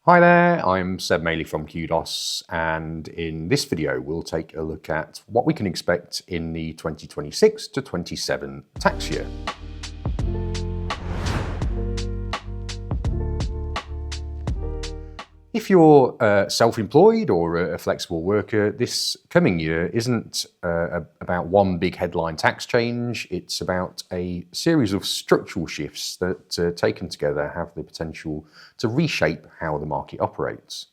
Hi there, I'm Seb Maley from Qdos, and in this video we'll take a look at what we can expect in the 2026 to 27 tax year. If you're self-employed or a flexible worker, this coming year isn't about one big headline tax change. It's about a series of structural shifts that, taken together, have the potential to reshape how the market operates.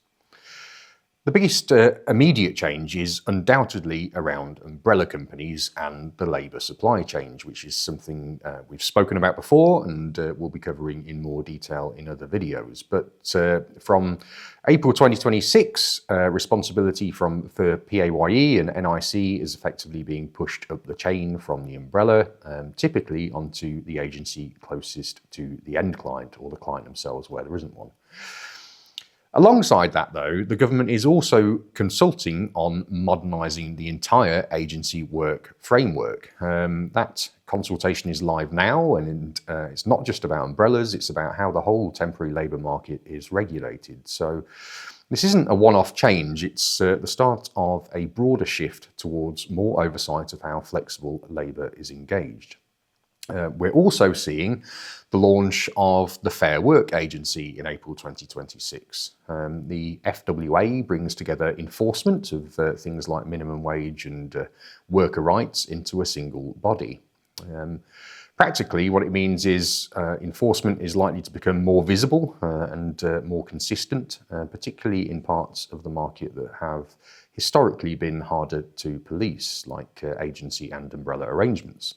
The biggest immediate change is undoubtedly around umbrella companies and the labour supply chain, which is something we've spoken about before and we'll be covering in more detail in other videos. But from April 2026, responsibility for PAYE and NIC is effectively being pushed up the chain from the umbrella, typically onto the agency closest to the end client or the client themselves where there isn't one. Alongside that, though, the government is also consulting on modernising the entire agency work framework. That consultation is live now, and it's not just about umbrellas, it's about how the whole temporary labour market is regulated. So this isn't a one-off change, it's the start of a broader shift towards more oversight of how flexible labour is engaged. We're also seeing the launch of the Fair Work Agency in April 2026. The FWA brings together enforcement of things like minimum wage and worker rights into a single body. Practically, what it means is enforcement is likely to become more visible and more consistent, particularly in parts of the market that have historically been harder to police, like agency and umbrella arrangements.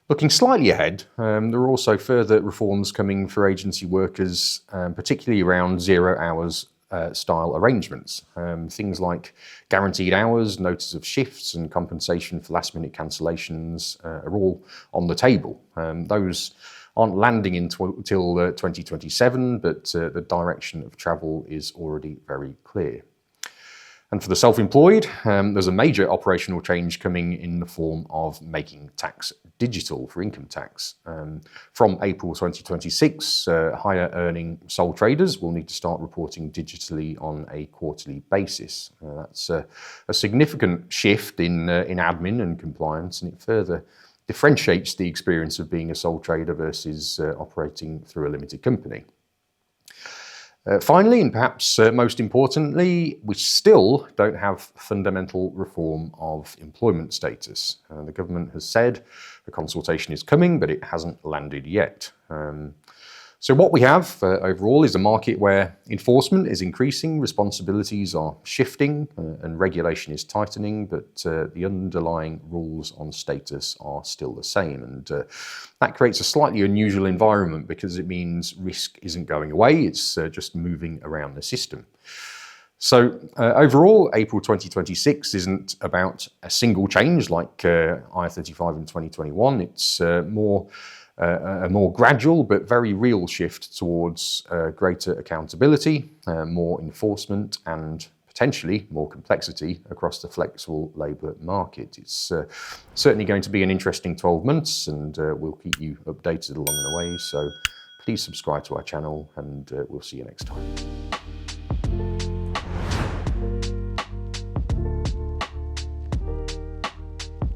Looking slightly ahead, there are also further reforms coming for agency workers, particularly around 0 hours style arrangements. Things like guaranteed hours, notice of shifts and compensation for last minute cancellations are all on the table. Those aren't landing until 2027, but the direction of travel is already very clear. And for the self-employed, there's a major operational change coming in the form of making tax digital for income tax. From April 2026, higher earning sole traders will need to start reporting digitally on a quarterly basis. That's a significant shift in admin and compliance, and it further differentiates the experience of being a sole trader versus operating through a limited company. Finally, and perhaps most importantly, we still don't have fundamental reform of employment status. The government has said a consultation is coming, but it hasn't landed yet. So what we have overall is a market where enforcement is increasing, responsibilities are shifting, and regulation is tightening, but the underlying rules on status are still the same. And that creates a slightly unusual environment because it means risk isn't going away, it's just moving around the system. So overall, April 2026 isn't about a single change like I-35 in 2021. It's a more gradual but very real shift towards greater accountability, more enforcement and potentially more complexity across the flexible labour market. It's certainly going to be an interesting 12 months and we'll keep you updated along the way. So please subscribe to our channel and we'll see you next time.